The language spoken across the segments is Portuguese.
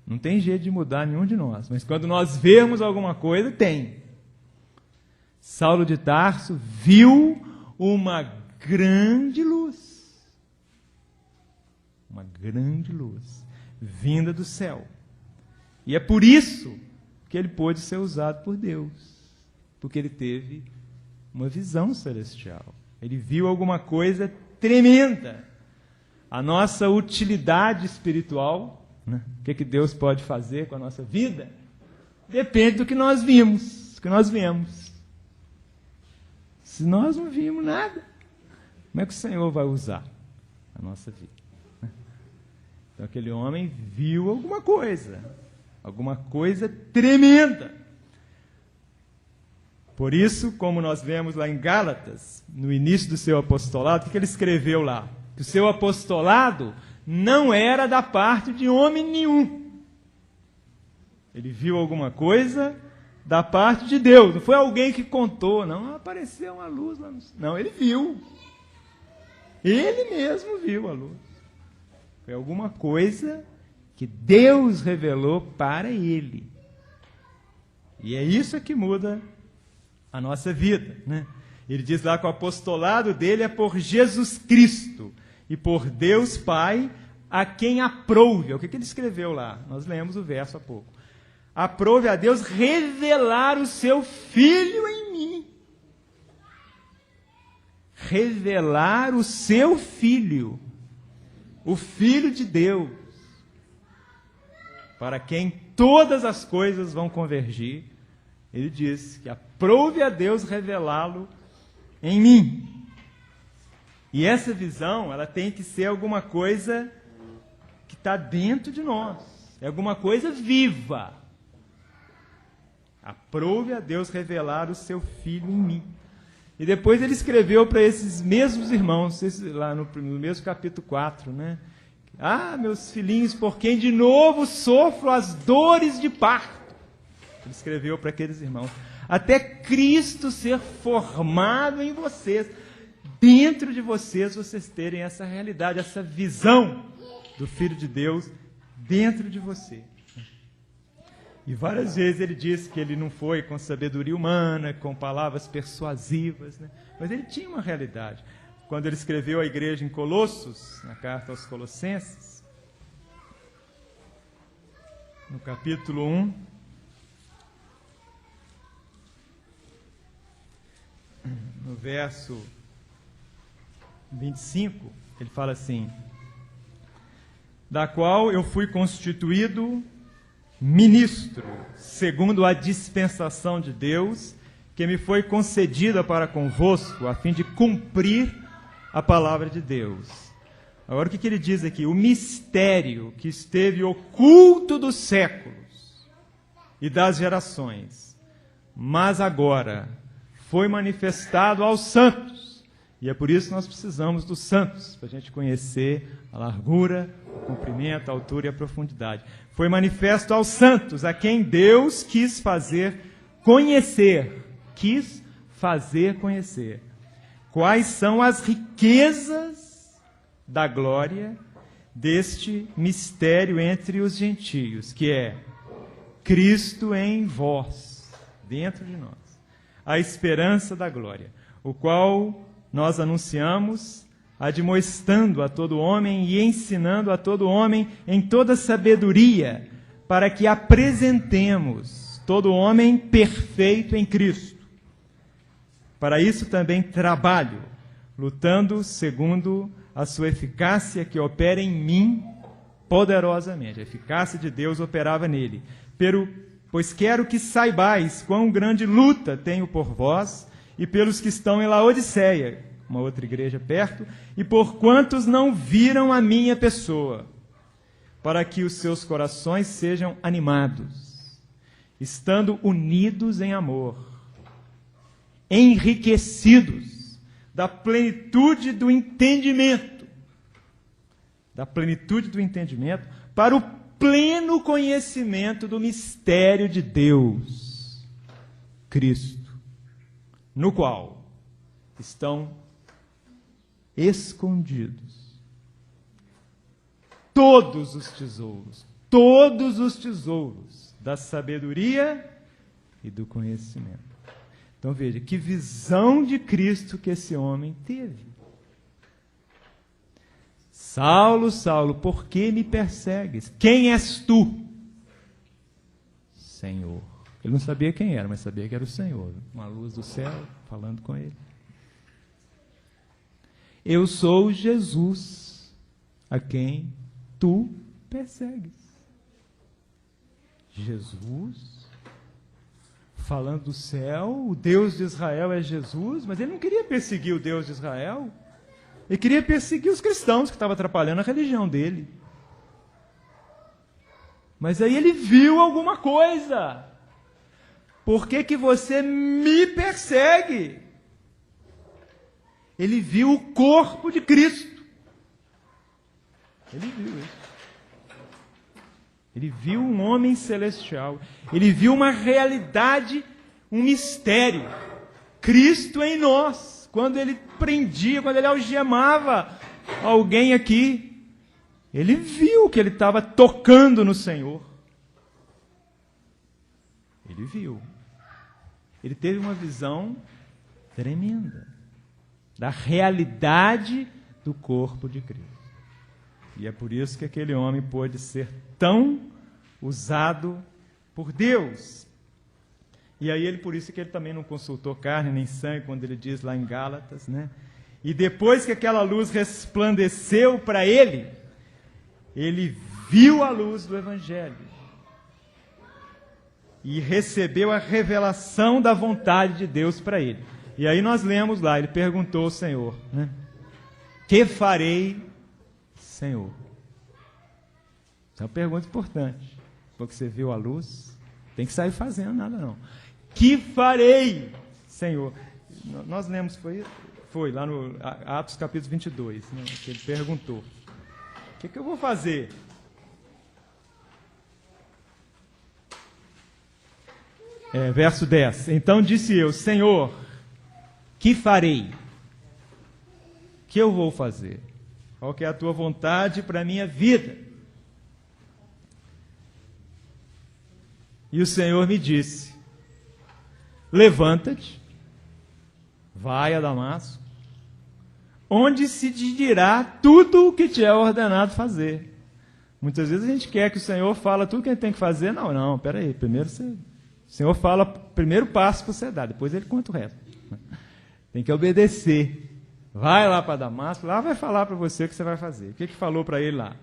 Não tem jeito de mudar nenhum de nós, mas quando nós vemos alguma coisa, tem. Saulo de Tarso viu uma grande luz. Uma grande luz vinda do céu. E é por isso que ele pôde ser usado por Deus, porque ele teve uma visão celestial. Ele viu alguma coisa tremenda. A nossa utilidade espiritual, né? O que Deus pode fazer com a nossa vida, depende do que nós vimos, do que nós vemos. Se nós não vimos nada, como é que o Senhor vai usar a nossa vida? Então aquele homem viu alguma coisa tremenda. Por isso, como nós vemos lá em Gálatas, no início do seu apostolado, o que ele escreveu lá? Que o seu apostolado não era da parte de homem nenhum. Ele viu alguma coisa da parte de Deus. Não foi alguém que contou, não apareceu uma luz lá no céu. Não, ele viu. Ele mesmo viu a luz. Foi alguma coisa que Deus revelou para ele. E é isso que muda a nossa vida, né? Ele diz lá que o apostolado dele é por Jesus Cristo e por Deus Pai, a quem aprouve. O que ele escreveu lá? Nós lemos o verso há pouco. Aprouve a Deus revelar o seu Filho em mim. Revelar o seu Filho, o Filho de Deus, para quem todas as coisas vão convergir. Ele diz que aprouve a Deus revelá-lo em mim. E essa visão, ela tem que ser alguma coisa que está dentro de nós. É alguma coisa viva. Aprouve a Deus revelar o seu Filho em mim. E depois ele escreveu para esses mesmos irmãos, lá no mesmo capítulo 4, né? Ah, meus filhinhos, por quem de novo sofro as dores de parto. Ele escreveu para aqueles irmãos. Até Cristo ser formado em vocês. Dentro de vocês, vocês terem essa realidade, essa visão do Filho de Deus dentro de você. E várias vezes ele disse que ele não foi com sabedoria humana, com palavras persuasivas, né? Mas ele tinha uma realidade. Quando ele escreveu à igreja em Colossos, na carta aos Colossenses, no capítulo 1, no verso 25, ele fala assim: da qual eu fui constituído ministro, segundo a dispensação de Deus, que me foi concedida para convosco, a fim de cumprir a palavra de Deus. Agora o que ele diz aqui? O mistério que esteve oculto dos séculos e das gerações, mas agora foi manifestado aos santos. E é por isso que nós precisamos dos santos, para a gente conhecer a largura, o comprimento, a altura e a profundidade. Foi manifesto aos santos, a quem Deus quis fazer conhecer. Quais são as riquezas da glória deste mistério entre os gentios, que é Cristo em vós, dentro de nós, a esperança da glória, o qual nós anunciamos, admoestando a todo homem e ensinando a todo homem em toda sabedoria, para que apresentemos todo homem perfeito em Cristo. Para isso também trabalho, lutando segundo a sua eficácia que opera em mim poderosamente. A eficácia de Deus operava nele. Pois quero que saibais quão grande luta tenho por vós e pelos que estão em Laodiceia, uma outra igreja perto, e por quantos não viram a minha pessoa, para que os seus corações sejam animados, estando unidos em amor, enriquecidos da plenitude do entendimento, para o pleno conhecimento do mistério de Deus, Cristo, no qual estão escondidos todos os tesouros todos os tesouros da sabedoria e do conhecimento. Então veja, que visão de Cristo que esse homem teve. Saulo, Saulo, por que me persegues? Quem és tu? Senhor. Ele não sabia quem era, mas sabia que era o Senhor. Uma luz do céu falando com ele. Eu sou Jesus, a quem tu persegues. Jesus, falando do céu, o Deus de Israel é Jesus, mas ele não queria perseguir o Deus de Israel. Ele queria perseguir os cristãos que estavam atrapalhando a religião dele. Mas aí ele viu alguma coisa. Por que que você me persegue? Ele viu o corpo de Cristo. Ele viu isso. Ele viu um homem celestial. Ele viu uma realidade, um mistério. Cristo em nós. Quando ele prendia, quando ele algemava alguém aqui, ele viu que ele estava tocando no Senhor. Ele viu. Ele teve uma visão tremenda da realidade do corpo de Cristo. E é por isso que aquele homem pôde ser tão usado por Deus. E aí por isso que ele também não consultou carne nem sangue, quando ele diz lá em Gálatas, né? E depois que aquela luz resplandeceu para ele, ele viu a luz do Evangelho. E recebeu a revelação da vontade de Deus para ele. E aí nós lemos lá, ele perguntou ao Senhor, né? Que farei, Senhor? Essa é uma pergunta importante. Porque você viu a luz, tem que sair fazendo nada não. Que farei, Senhor? Nós lemos, foi lá no Atos capítulo 22, né, que ele perguntou. O que eu vou fazer? Verso 10. Então disse eu, Senhor, que farei? Que eu vou fazer? Qual que é a tua vontade para a minha vida? E o Senhor me disse, levanta-te, vai a Damasco, onde se te dirá tudo o que te é ordenado fazer. Muitas vezes a gente quer que o Senhor fale tudo que a gente tem que fazer. Não, peraí, primeiro o Senhor fala, primeiro passo para você dar, depois ele conta o resto. Tem que obedecer. Vai lá para Damasco, lá vai falar para você o que você vai fazer. O que falou para ele lá?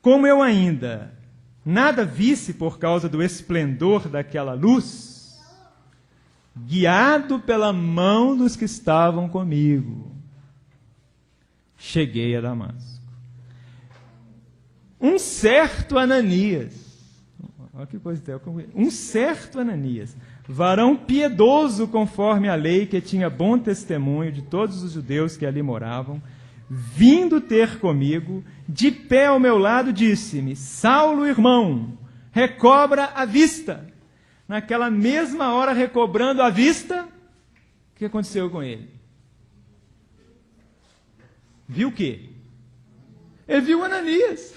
Como eu ainda nada visse por causa do esplendor daquela luz, guiado pela mão dos que estavam comigo, cheguei a Damasco. Um certo Ananias, olha que coisa, um certo Ananias, varão piedoso conforme a lei, que tinha bom testemunho de todos os judeus que ali moravam, vindo ter comigo, de pé ao meu lado, disse-me, Saulo, irmão, recobra a vista. Naquela mesma hora, recobrando a vista, o que aconteceu com ele? Viu o quê? Ele viu Ananias.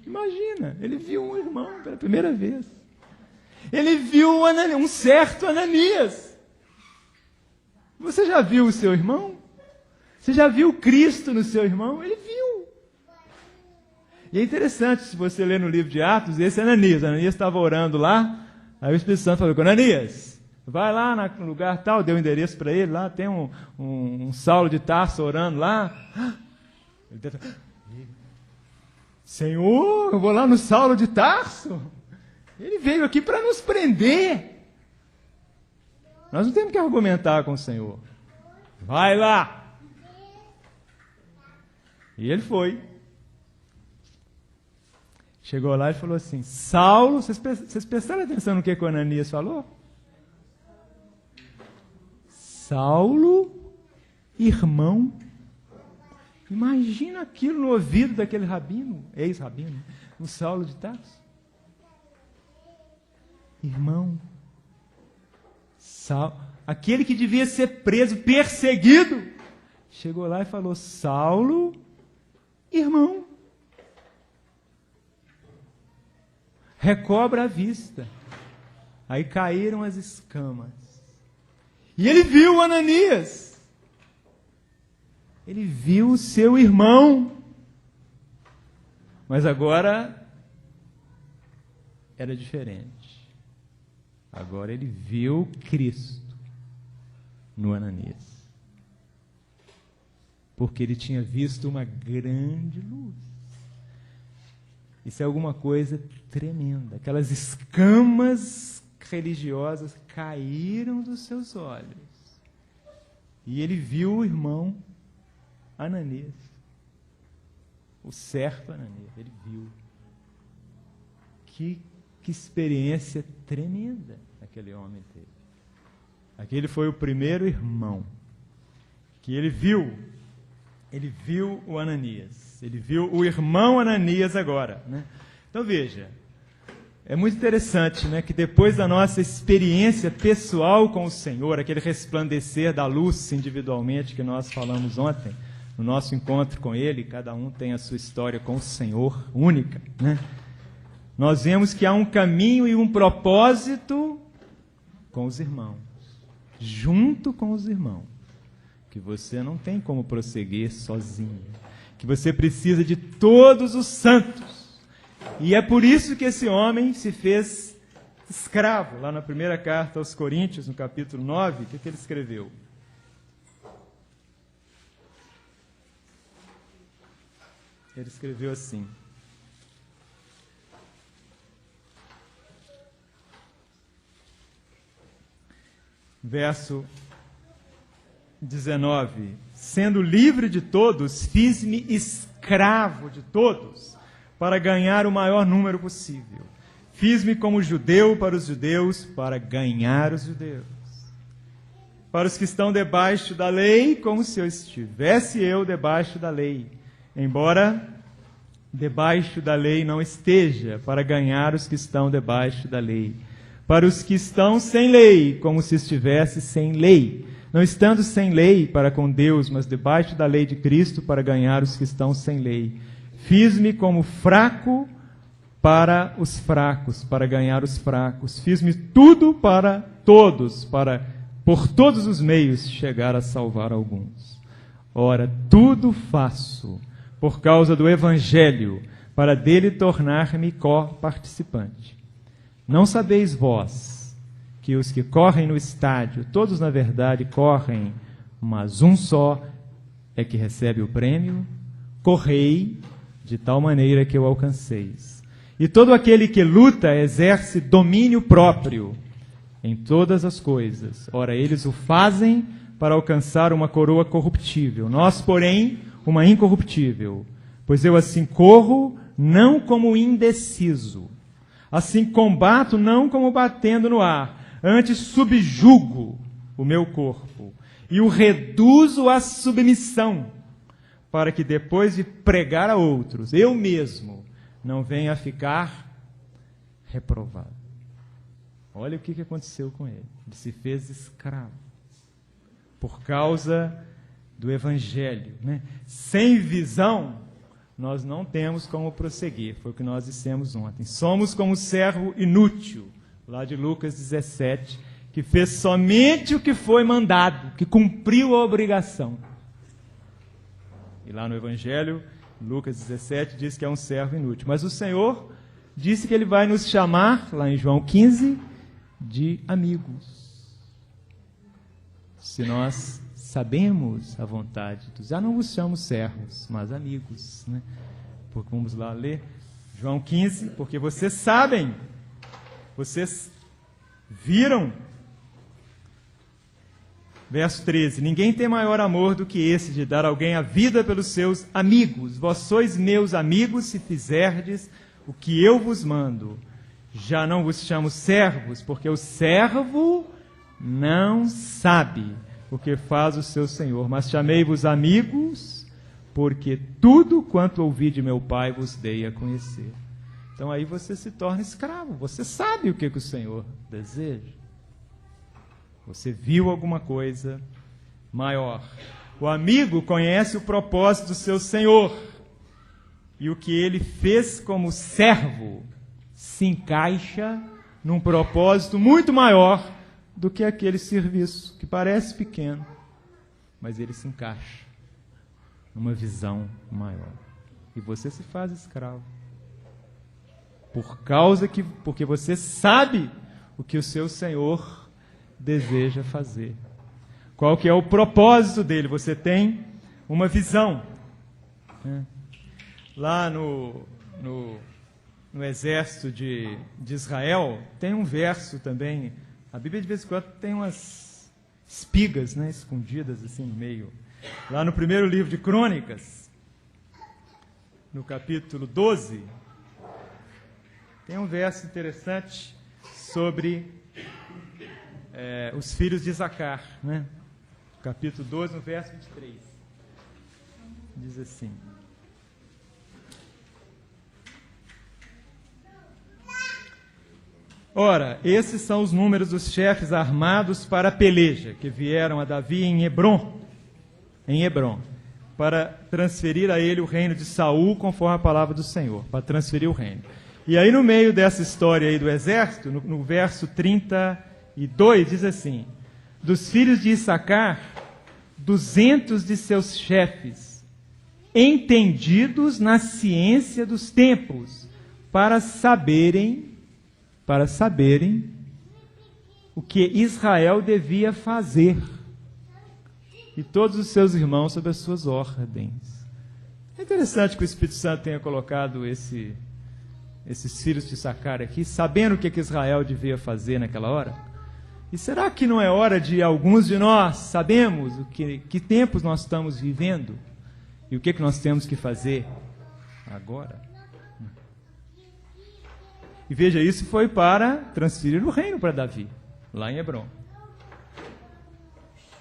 Imagina, ele viu um irmão pela primeira vez. Ele viu um certo Ananias. Você já viu o seu irmão? Você já viu Cristo no seu irmão? Ele viu. E é interessante, se você ler no livro de Atos, esse Ananias. Ananias estava orando lá, aí o Espírito Santo falou com Ananias, vai lá no lugar tal, deu o endereço para ele, lá tem um Saulo de Tarso orando lá. Senhor, eu vou lá no Saulo de Tarso? Ele veio aqui para nos prender. Nós não temos que argumentar com o Senhor. Vai lá. E ele foi. Chegou lá e falou assim, Saulo, vocês prestaram atenção no que o Ananias falou? Saulo, irmão. Imagina aquilo no ouvido daquele rabino, ex-rabino, o Saulo de Tarso. Irmão. Aquele que devia ser preso, perseguido, chegou lá e falou, Saulo, irmão. recobra a vista. Aí caíram as escamas. E ele viu Ananias. Ele viu o seu irmão. Mas agora era diferente. Agora ele viu Cristo no Ananias. Porque ele tinha visto uma grande luz. Isso é alguma coisa tremenda. Aquelas escamas religiosas caíram dos seus olhos. E ele viu o irmão Ananias. O certo Ananias. Ele viu. Que experiência tremenda aquele homem teve. Aquele foi o primeiro irmão que ele viu. Ele viu o Ananias. Ele viu o irmão Ananias agora, né? Então veja, é muito interessante, né, que depois da nossa experiência pessoal com o Senhor, aquele resplandecer da luz individualmente que nós falamos ontem, no nosso encontro com Ele, cada um tem a sua história com o Senhor, única, né? Nós vemos que há um caminho e um propósito com os irmãos, junto com os irmãos, que você não tem como prosseguir sozinho, que você precisa de todos os santos. E é por isso que esse homem se fez escravo. Lá na primeira carta aos Coríntios, no capítulo 9, o que ele escreveu? Ele escreveu assim: verso 19: sendo livre de todos, fiz-me escravo de todos, para ganhar o maior número possível. Fiz-me como judeu para os judeus, para ganhar os judeus. Para os que estão debaixo da lei, como se eu estivesse eu debaixo da lei, embora debaixo da lei não esteja, para ganhar os que estão debaixo da lei. Para os que estão sem lei, como se estivesse sem lei, não estando sem lei para com Deus, mas debaixo da lei de Cristo, para ganhar os que estão sem lei. Fiz-me como fraco para os fracos, para ganhar os fracos. Fiz-me tudo para todos, para, por todos os meios, chegar a salvar alguns. Ora, tudo faço por causa do Evangelho, para dele tornar-me co-participante. Não sabeis vós que os que correm no estádio, todos na verdade correm, mas um só é que recebe o prêmio? Correi de tal maneira que o alcanceis. E todo aquele que luta exerce domínio próprio em todas as coisas. Ora, eles o fazem para alcançar uma coroa corruptível. Nós, porém, uma incorruptível. Pois eu assim corro, não como indeciso. Assim combato, não como batendo no ar. Antes subjugo o meu corpo e o reduzo à submissão, para que depois de pregar a outros, eu mesmo não venha a ficar reprovado. Olha o que aconteceu com ele. Ele se fez escravo por causa do Evangelho, né? Sem visão, nós não temos como prosseguir. Foi o que nós dissemos ontem. Somos como servo inútil, lá de Lucas 17, que fez somente o que foi mandado, que cumpriu a obrigação. E lá no Evangelho, Lucas 17, diz que é um servo inútil. Mas o Senhor disse que Ele vai nos chamar, lá em João 15, de amigos. Se nós sabemos a vontade de Deus, já não vos chamo servos, mas amigos, né? Porque vamos lá ler João 15, porque vocês sabem, vocês viram. Verso 13: ninguém tem maior amor do que esse, de dar alguém a vida pelos seus amigos. Vós sois meus amigos se fizerdes o que eu vos mando. Já não vos chamo servos, porque o servo não sabe o que faz o seu senhor, mas chamei-vos amigos, porque tudo quanto ouvi de meu Pai vos dei a conhecer. Então aí você se torna escravo, você sabe o que o Senhor deseja. Você viu alguma coisa maior. O amigo conhece o propósito do seu Senhor. E o que ele fez como servo, se encaixa num propósito muito maior do que aquele serviço, que parece pequeno, mas ele se encaixa numa visão maior. E você se faz escravo. Porque você sabe o que o seu Senhor deseja fazer. Qual que é o propósito dele? Você tem uma visão. Lá no exército de Israel, tem um verso também. A Bíblia de vez em quando tem umas espigas, né, escondidas assim no meio. Lá no primeiro livro de Crônicas, no capítulo 12, tem um verso interessante sobre os filhos de Isacar, né? Capítulo 12, no verso 23. Diz assim: ora, esses são os números dos chefes armados para a peleja, que vieram a Davi em Hebrom, para transferir a ele o reino de Saul, conforme a palavra do Senhor, para transferir o reino. E aí, no meio dessa história aí do exército, no verso 32, diz assim: dos filhos de Issacar, 200 de seus chefes, entendidos na ciência dos tempos, para saberem o que Israel devia fazer, e todos os seus irmãos sob as suas ordens. É interessante que o Espírito Santo tenha colocado esses filhos de Issacar aqui, sabendo o que Israel devia fazer naquela hora. E será que não é hora de alguns de nós sabemos que tempos nós estamos vivendo e o que nós temos que fazer agora? E veja, isso foi para transferir o reino para Davi, lá em Hebrom.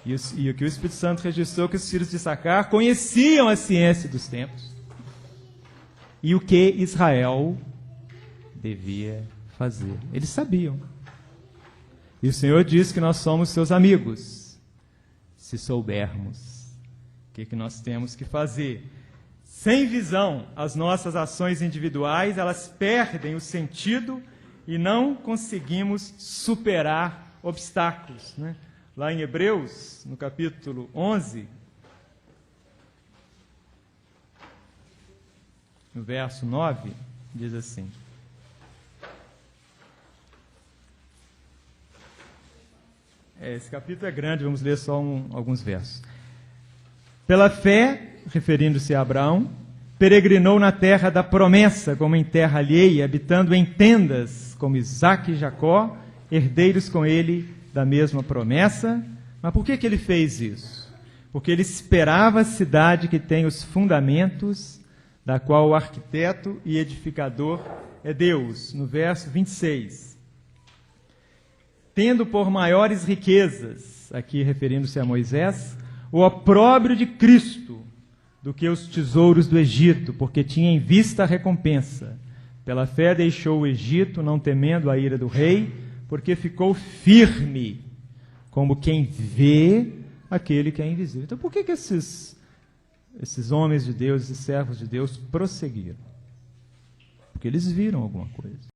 E o que o Espírito Santo registrou, que os filhos de Issacar conheciam a ciência dos tempos e o que Israel devia fazer. Eles sabiam. E o Senhor diz que nós somos seus amigos, se soubermos o que nós temos que fazer. Sem visão, as nossas ações individuais, elas perdem o sentido e não conseguimos superar obstáculos, né? Lá em Hebreus, no capítulo 11, no verso 9, diz assim: esse capítulo é grande, vamos ler só alguns versos. Pela fé, referindo-se a Abraão, peregrinou na terra da promessa, como em terra alheia, habitando em tendas, como Isaque e Jacó, herdeiros com ele da mesma promessa. Mas por que ele fez isso? Porque ele esperava a cidade que tem os fundamentos, da qual o arquiteto e edificador é Deus. No verso 26. Tendo por maiores riquezas, aqui referindo-se a Moisés, o opróbrio de Cristo, do que os tesouros do Egito, porque tinha em vista a recompensa. Pela fé deixou o Egito, não temendo a ira do rei, porque ficou firme, como quem vê aquele que é invisível. Então, por que esses homens de Deus, esses servos de Deus, prosseguiram? Porque eles viram alguma coisa.